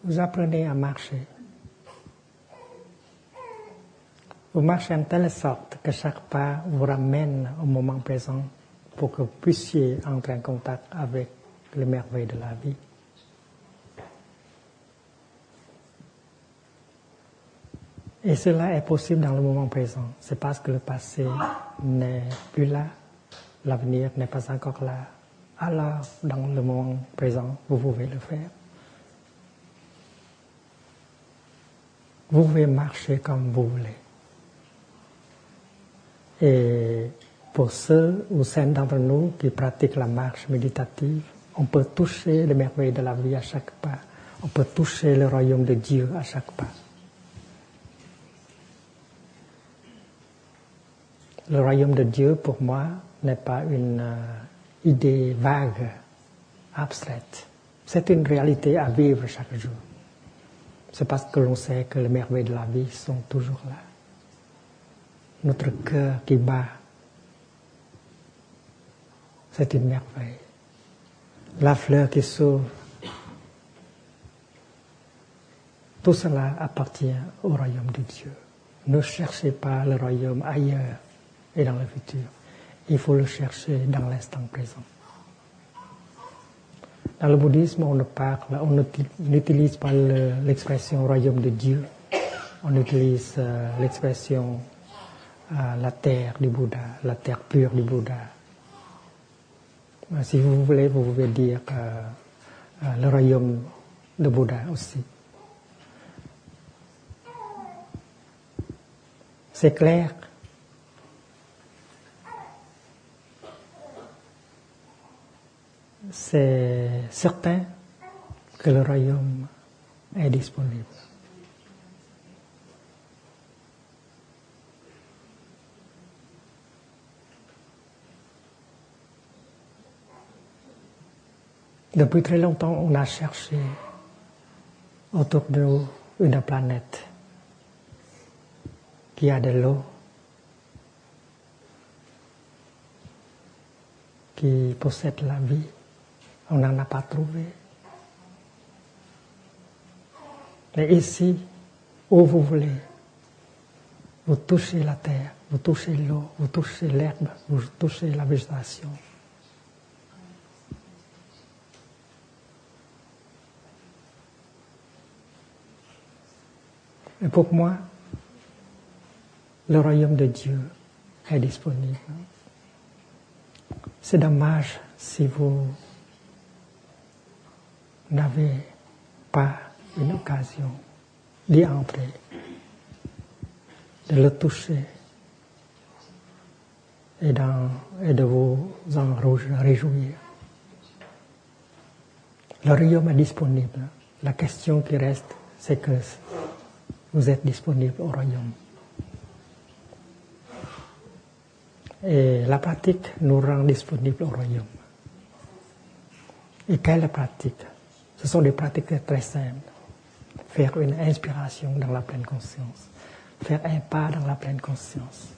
vous apprenez à marcher. Vous marchez en telle sorte que chaque pas vous ramène au moment présent pour que vous puissiez entrer en contact avec les merveilles de la vie. Et cela est possible dans le moment présent. C'est parce que le passé n'est plus là, l'avenir n'est pas encore là. Alors, dans le moment présent, vous pouvez le faire. Vous pouvez marcher comme vous voulez. Et pour ceux ou celles d'entre nous qui pratiquent la marche méditative, on peut toucher les merveilles de la vie à chaque pas. On peut toucher le royaume de Dieu à chaque pas. Le royaume de Dieu, pour moi, n'est pas une idée vague, abstraite. C'est une réalité à vivre chaque jour. C'est parce que l'on sait que les merveilles de la vie sont toujours là. Notre cœur qui bat, c'est une merveille. La fleur qui s'ouvre, tout cela appartient au royaume de Dieu. Ne cherchez pas le royaume ailleurs et dans le futur. Il faut le chercher dans l'instant présent. Dans le bouddhisme, on n'utilise pas l'expression royaume de Dieu. On utilise l'expression la terre du Bouddha, la terre pure du Bouddha. Si vous voulez, vous pouvez dire le royaume de Bouddha aussi. C'est clair. C'est certain que le royaume est disponible. Depuis très longtemps, on a cherché autour de nous une planète qui a de l'eau, qui possède la vie. On n'en a pas trouvé. Mais ici, où vous voulez, vous touchez la terre, vous touchez l'eau, vous touchez l'herbe, vous touchez la végétation. Et pour moi, le royaume de Dieu est disponible. C'est dommage si vous n'avez pas une occasion d'y entrer, de le toucher et de vous en réjouir. Le royaume est disponible. La question qui reste, c'est que vous êtes disponible au royaume. Et la pratique nous rend disponibles au royaume. Et quelle pratique? Ce sont des pratiques très simples. Faire une inspiration dans la pleine conscience. Faire un pas dans la pleine conscience.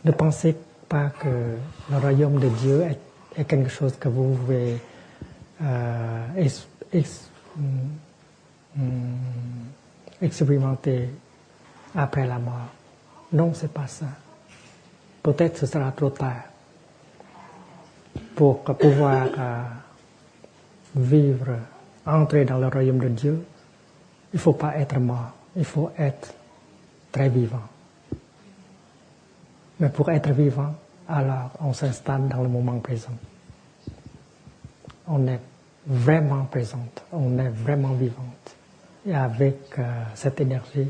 Ne pensez pas que le royaume de Dieu est quelque chose que vous pouvez expérimenter après la mort. Non, c'est pas ça. Peut-être ce sera trop tard pour pouvoir vivre, entrer dans le royaume de Dieu. Il ne faut pas être mort, il faut être très vivant. Mais pour être vivant, alors on s'installe dans le moment présent. On est vraiment présente, on est vraiment vivante. Et avec cette énergie,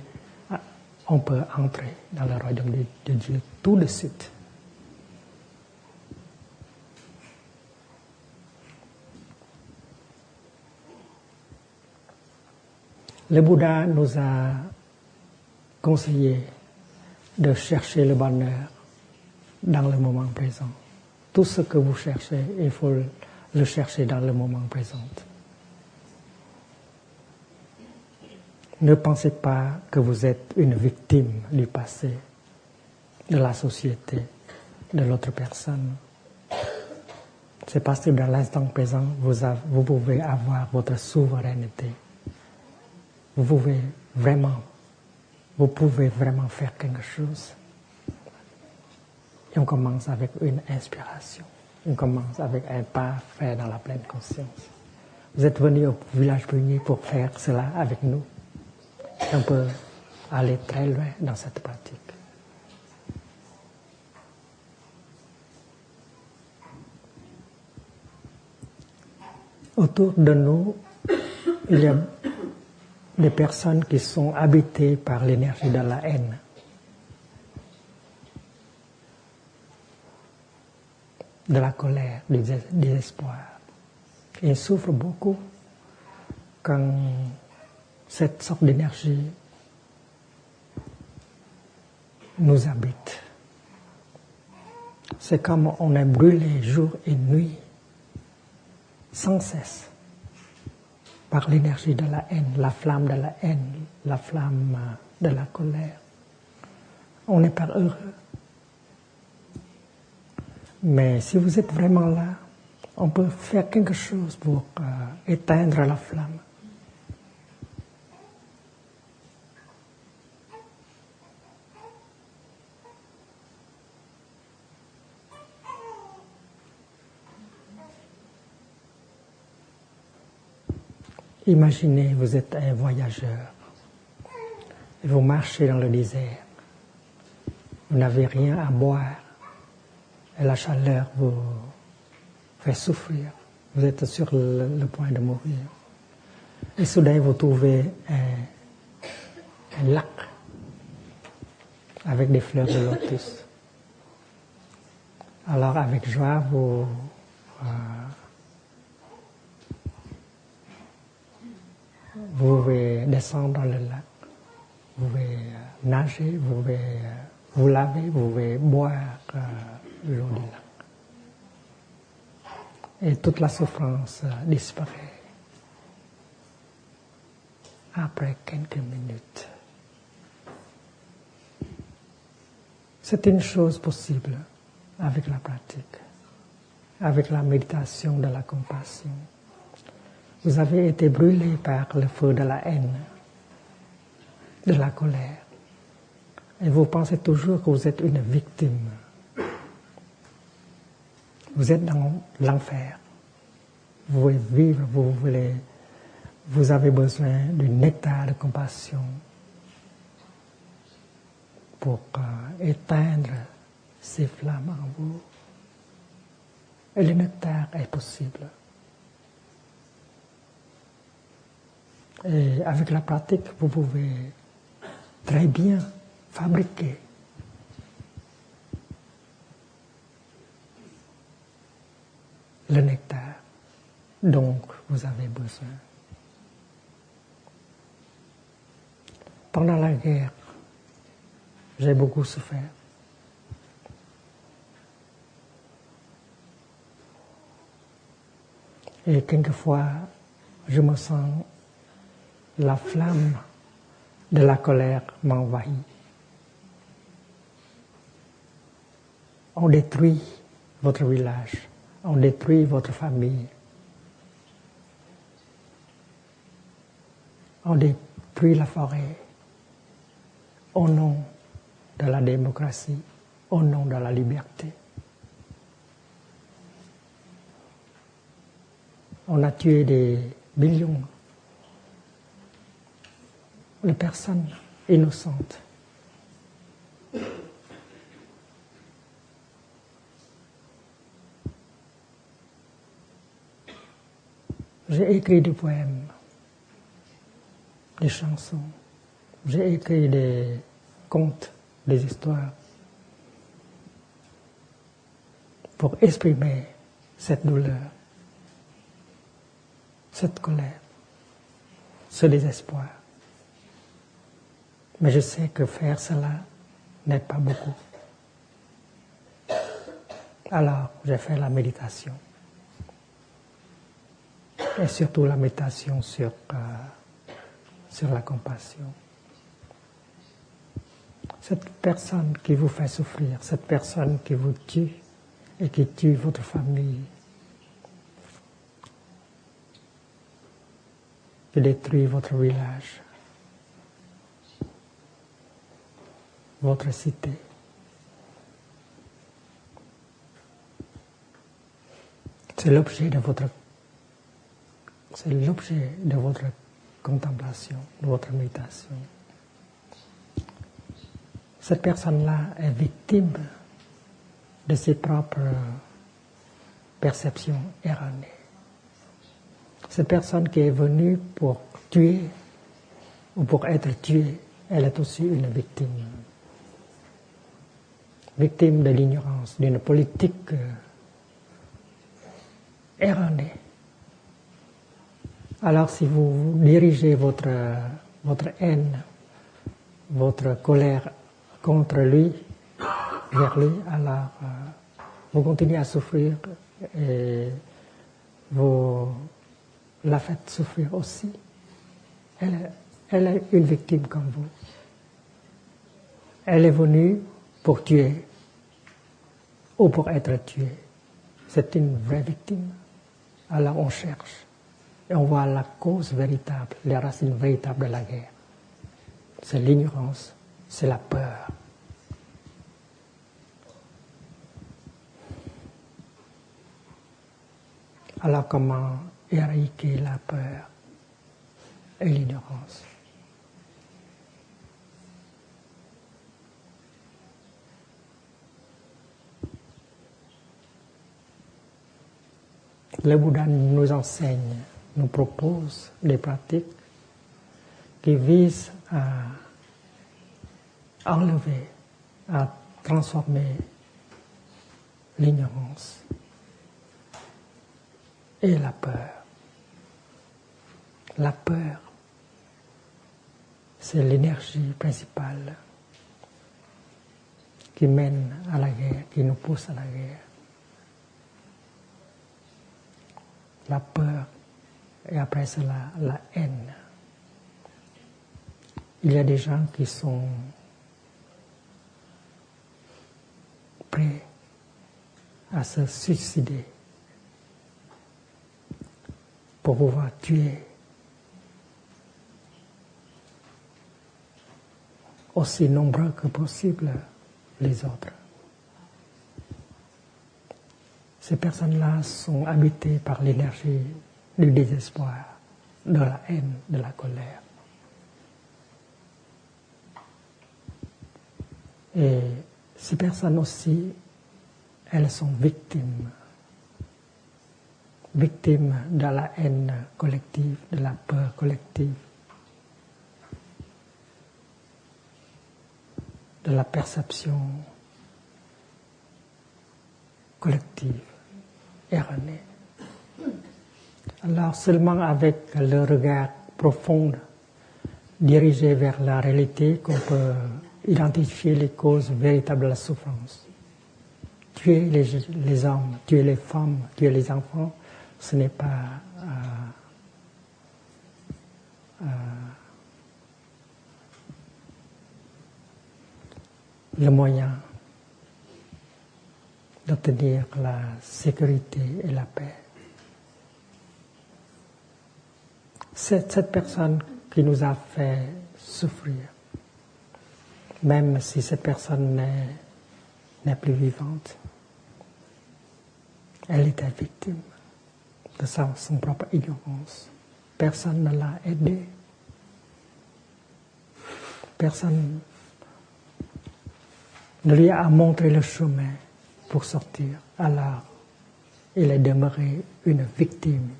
on peut entrer dans le royaume de Dieu tout de suite. Le Bouddha nous a conseillé de chercher le bonheur dans le moment présent. Tout ce que vous cherchez, il faut le chercher dans le moment présent. Ne pensez pas que vous êtes une victime du passé, de la société, de l'autre personne. C'est parce que dans l'instant présent, vous pouvez avoir votre souveraineté. vous pouvez vraiment faire quelque chose. Et on commence avec une inspiration. On commence avec un pas fait dans la pleine conscience. Vous êtes venu au village Brunier pour faire cela avec nous. Et on peut aller très loin dans cette pratique. Autour de nous, il y a des personnes qui sont habitées par l'énergie de la haine. De la colère, du désespoir. Ils souffrent beaucoup quand cette sorte d'énergie nous habite. C'est comme on est brûlé jour et nuit, sans cesse, par l'énergie de la haine, la flamme de la haine, la flamme de la colère. On n'est pas heureux. Mais si vous êtes vraiment là, on peut faire quelque chose pour éteindre la flamme. Imaginez, vous êtes un voyageur et vous marchez dans le désert. Vous n'avez rien à boire et la chaleur vous fait souffrir. Vous êtes sur le point de mourir. Et soudain, vous trouvez un lac avec des fleurs de lotus. Alors, avec joie, vous pouvez descendre dans le lac, vous pouvez nager, vous pouvez vous laver, vous pouvez boire l'eau du lac. Et toute la souffrance disparaît après quelques minutes. C'est une chose possible avec la pratique, avec la méditation de la compassion. Vous avez été brûlé par le feu de la haine, de la colère. Et vous pensez toujours que vous êtes une victime. Vous êtes dans l'enfer. Vous voulez vivre, vous avez besoin du nectar de compassion pour éteindre ces flammes en vous. Et le nectar est possible. Et avec la pratique, vous pouvez très bien fabriquer le nectar dont vous avez besoin. Pendant la guerre, j'ai beaucoup souffert. Et quelquefois, je me sens la flamme de la colère m'envahit. On détruit votre village, on détruit votre famille, on détruit la forêt au nom de la démocratie, au nom de la liberté. On a tué des millions de personnes innocentes. J'ai écrit des poèmes, des chansons, j'ai écrit des contes, des histoires pour exprimer cette douleur, cette colère, ce désespoir. Mais je sais que faire cela n'est pas beaucoup. Alors, j'ai fait la méditation. Et surtout la méditation sur la compassion. Cette personne qui vous fait souffrir, cette personne qui vous tue et qui tue votre famille, qui détruit votre village, votre cité. C'est l'objet de votre contemplation, de votre méditation. Cette personne-là est victime de ses propres perceptions erronées. Cette personne qui est venue pour tuer ou pour être tuée, elle est aussi une victime. Victime de l'ignorance, d'une politique erronée. Alors si vous dirigez votre haine, votre colère contre lui, vers lui, alors vous continuez à souffrir et vous la faites souffrir aussi. Elle est une victime comme vous. Elle est venue pour tuer ou pour être tuée. C'est une vraie victime. Alors on cherche et on voit la cause véritable, les racines véritables de la guerre. C'est l'ignorance, c'est la peur. Alors comment éradiquer la peur et l'ignorance? Le Bouddha nous enseigne, nous propose des pratiques qui visent à enlever, à transformer l'ignorance et la peur. La peur, c'est l'énergie principale qui mène à la guerre, qui nous pousse à la guerre. La peur et après cela la haine. Il y a des gens qui sont prêts à se suicider pour pouvoir tuer aussi nombreux que possible les autres. Ces personnes-là sont habitées par l'énergie du désespoir, de la haine, de la colère. Et ces personnes aussi, elles sont victimes de la haine collective, de la peur collective, de la perception collective erronée. Alors seulement avec le regard profond dirigé vers la réalité qu'on peut identifier les causes véritables de la souffrance. Tuer les hommes, tuer les femmes, tuer les enfants, ce n'est pas le moyen d'obtenir la sécurité et la paix. C'est cette personne qui nous a fait souffrir, même si cette personne n'est plus vivante. Elle était victime de son propre ignorance. Personne ne l'a aidée. Personne ne lui a montré le chemin pour sortir. Alors, il est demeuré une victime.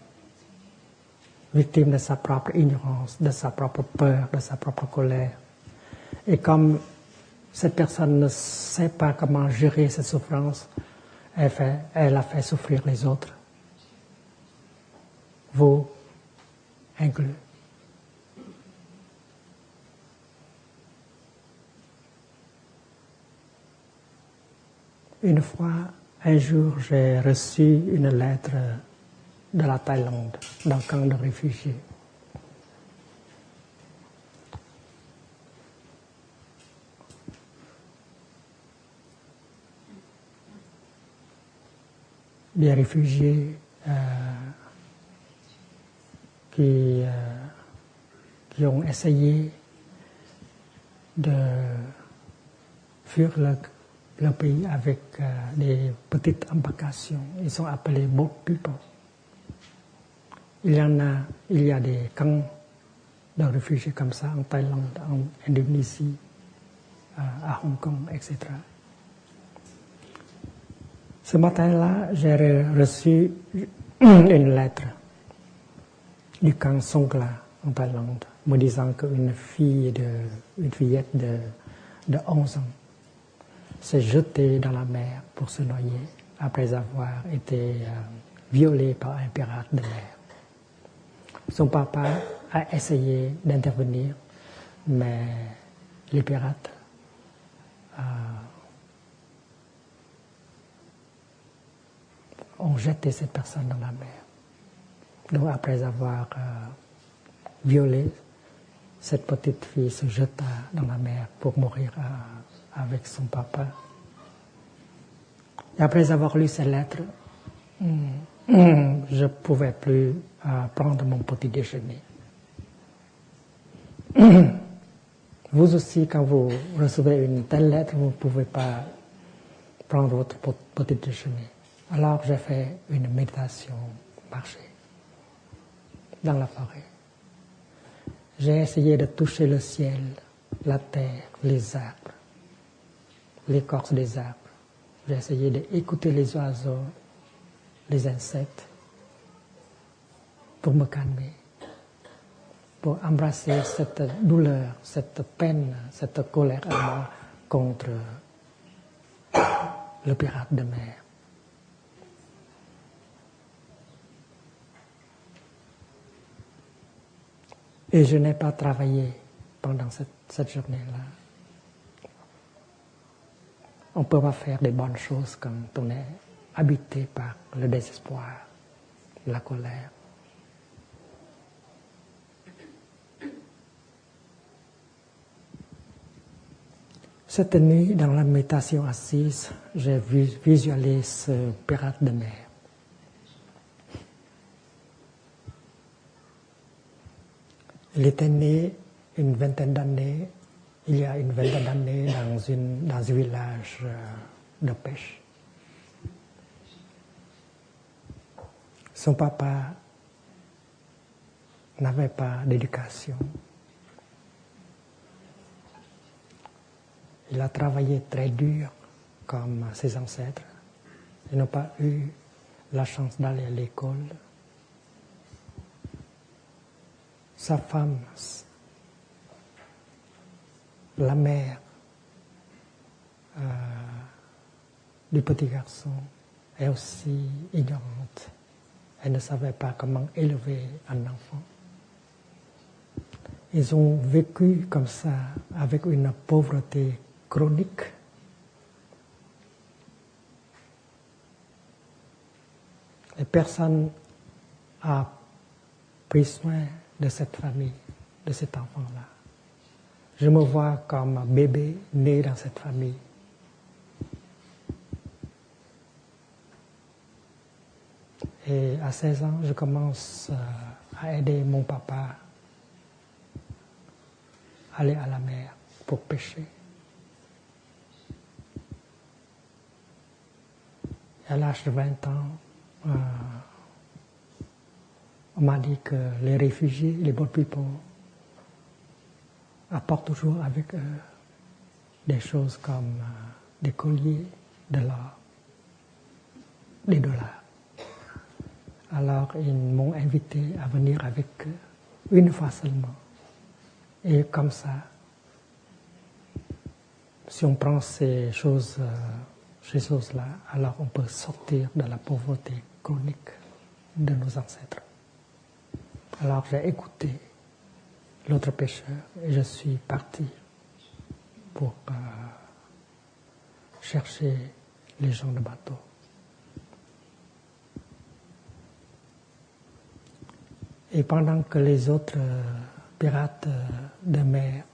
Victime de sa propre ignorance, de sa propre peur, de sa propre colère. Et comme cette personne ne sait pas comment gérer cette souffrance, elle a fait souffrir les autres. Vous inclus. Une fois, un jour, j'ai reçu une lettre de la Thaïlande, d'un camp de réfugiés. Des réfugiés qui ont essayé de fuir le pays avec des petites embarcations. Ils sont appelés boat people. Il y a des camps de réfugiés comme ça en Thaïlande, en Indonésie, à Hong Kong, etc. Ce matin-là, j'ai reçu une lettre du camp Songkhla en Thaïlande, me disant qu'une fillette de 11 ans s'est jetée dans la mer pour se noyer après avoir été violée par un pirate de mer. Son papa a essayé d'intervenir, mais les pirates ont jeté cette personne dans la mer. Donc après avoir violé, cette petite fille se jeta dans la mer pour mourir avec son papa. Et après avoir lu cette lettre, je ne pouvais plus prendre mon petit déjeuner. Vous aussi, quand vous recevez une telle lettre, vous ne pouvez pas prendre votre petit déjeuner. Alors j'ai fait une méditation, marcher dans la forêt. J'ai essayé de toucher le ciel, la terre, les arbres, l'écorce des arbres. J'ai essayé d'écouter les oiseaux, les insectes, pour me calmer, pour embrasser cette douleur, cette peine, cette colère à moi contre le pirate de mer. Et je n'ai pas travaillé pendant cette journée-là. On ne peut pas faire des bonnes choses quand on est habité par le désespoir, la colère. Cette nuit, dans la méditation assise, j'ai visualisé ce pirate de mer. Il était né il y a une vingtaine d'années dans un village de pêche. Son papa n'avait pas d'éducation. Il a travaillé très dur comme ses ancêtres. Il n'a pas eu la chance d'aller à l'école. Sa femme, la mère du petit garçon, est aussi ignorante. Elle ne savait pas comment élever un enfant. Ils ont vécu comme ça, avec une pauvreté chronique. Et personne n'a pris soin de cette famille, de cet enfant-là. Je me vois comme un bébé né dans cette famille. Et à 16 ans, je commence à aider mon papa à aller à la mer pour pêcher. Et à l'âge de 20 ans, on m'a dit que les réfugiés, les boat people, apportent toujours avec eux des choses comme des colliers, de l'or, des dollars. Alors ils m'ont invité à venir avec eux une fois seulement. Et comme ça, si on prend ces choses-là, alors on peut sortir de la pauvreté chronique de nos ancêtres. Alors j'ai écouté l'autre pêcheur et je suis parti pour chercher les gens de bateau. Et pendant que les autres pirates de mer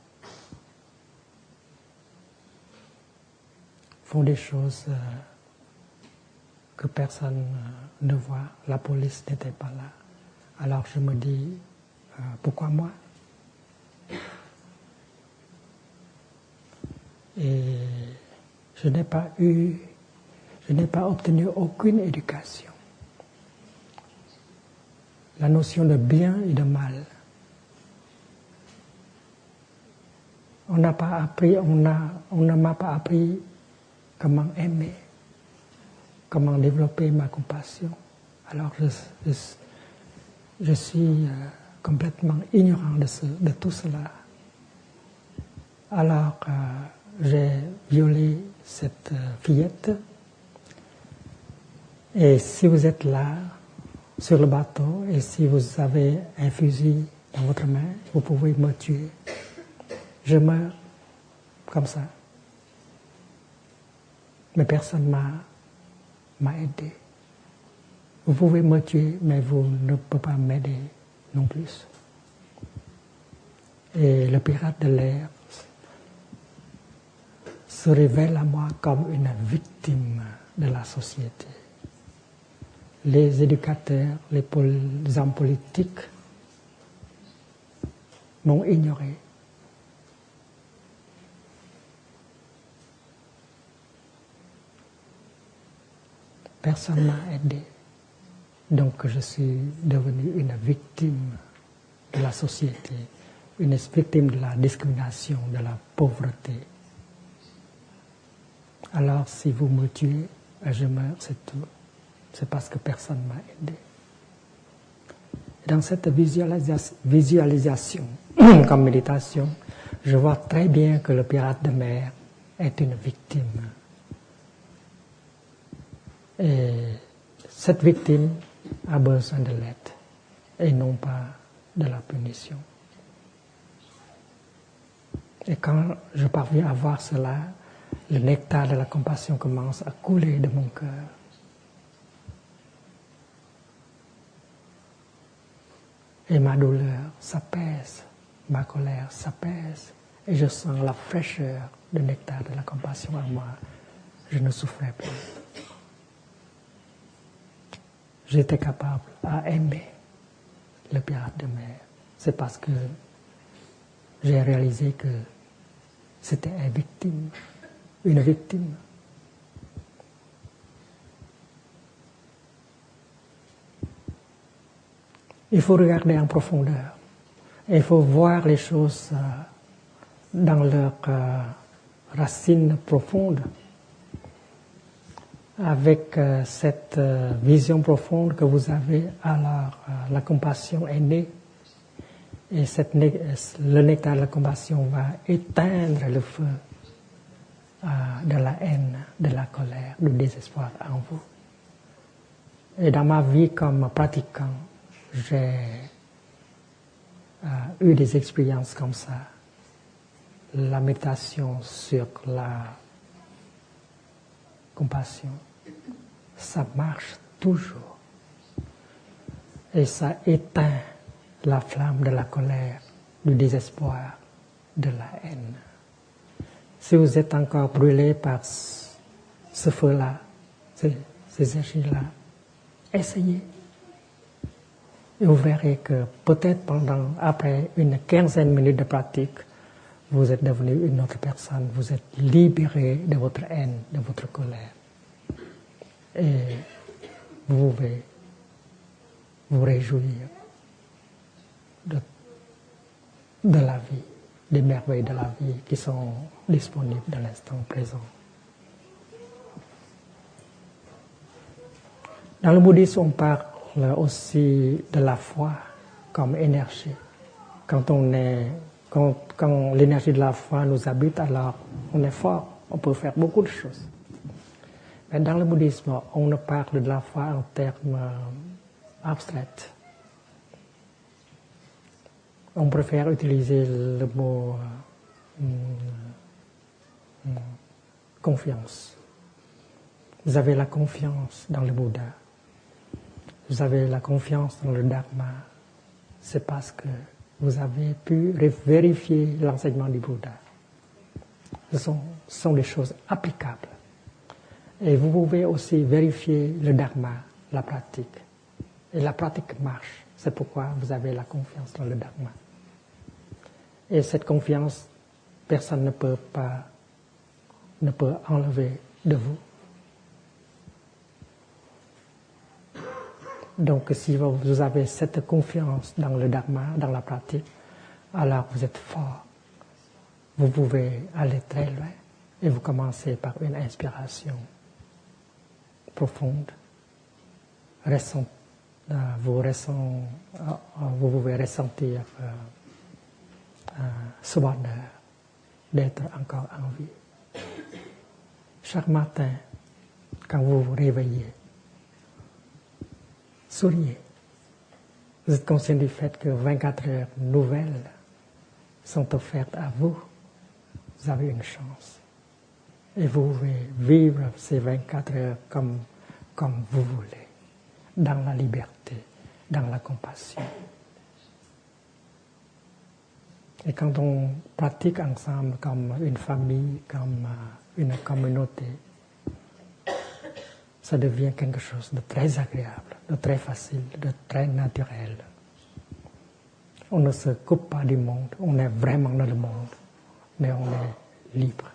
font des choses que personne ne voit, la police n'était pas là. Alors je me dis, pourquoi moi? Et Je n'ai pas obtenu aucune éducation. La notion de bien et de mal. On ne m'a pas appris comment aimer, comment développer ma compassion. Alors je suis complètement ignorant de tout cela. Alors j'ai violé cette fillette. Et si vous êtes là, sur le bateau, et si vous avez un fusil dans votre main, vous pouvez me tuer. Je meurs comme ça. Mais personne m'a aidé. Vous pouvez me tuer, mais vous ne pouvez pas m'aider non plus. Et le pirate de l'air se révèle à moi comme une victime de la société. Les éducateurs, les hommes politiques m'ont ignoré. Personne ne m'a aidé. Donc je suis devenu une victime de la société, une victime de la discrimination, de la pauvreté. Alors si vous me tuez, je meurs, c'est tout. C'est parce que personne ne m'a aidé. Dans cette visualisation comme méditation, je vois très bien que le pirate de mer est une victime. Et cette victime a besoin de l'aide et non pas de la punition. Et quand je parviens à voir cela, le nectar de la compassion commence à couler de mon cœur. Et ma douleur s'apaise, ma colère s'apaise, et je sens la fraîcheur du nectar de la compassion en moi. Je ne souffrais plus. J'étais capable à aimer le pirate de mer. C'est parce que j'ai réalisé que c'était une victime. Il faut regarder en profondeur. Il faut voir les choses dans leurs racines profondes. Avec cette vision profonde que vous avez, alors la compassion est née. Et le nectar de la compassion va éteindre le feu de la haine, de la colère, du désespoir en vous. Et dans ma vie comme pratiquant, j'ai eu des expériences comme ça. La méditation sur la compassion, ça marche toujours. Et ça éteint la flamme de la colère, du désespoir, de la haine. Si vous êtes encore brûlé par ce feu-là, ces énergies-là, essayez. Et vous verrez que peut-être après une quinzaine de minutes de pratique, vous êtes devenu une autre personne, vous êtes libéré de votre haine, de votre colère. Et vous pouvez vous réjouir de la vie, des merveilles de la vie qui sont disponibles dans l'instant présent. Dans le bouddhisme, on parle aussi de la foi comme énergie. Quand l'énergie de la foi nous habite, alors on est fort, on peut faire beaucoup de choses. Mais dans le bouddhisme, on ne parle de la foi en termes abstraits. On préfère utiliser le mot confiance. Vous avez la confiance dans le Bouddha. Vous avez la confiance dans le Dharma. C'est parce que vous avez pu vérifier l'enseignement du Bouddha. Ce sont des choses applicables. Et vous pouvez aussi vérifier le Dharma, la pratique. Et la pratique marche. C'est pourquoi vous avez la confiance dans le Dharma. Et cette confiance, personne ne peut pas ne peut enlever de vous. Donc si vous avez cette confiance dans le Dharma, dans la pratique, alors vous êtes fort. Vous pouvez aller très loin et vous commencez par une inspiration profonde. Vous pouvez ressentir ce bonheur d'être encore en vie. Chaque matin, quand vous vous réveillez, souriez. Vous êtes conscient du fait que 24 heures nouvelles sont offertes à vous. Vous avez une chance. Et vous pouvez vivre ces 24 heures comme vous voulez, dans la liberté, dans la compassion. Et quand on pratique ensemble comme une famille, comme une communauté, ça devient quelque chose de très agréable, de très facile, de très naturel. On ne se coupe pas du monde, on est vraiment dans le monde, mais on est libre.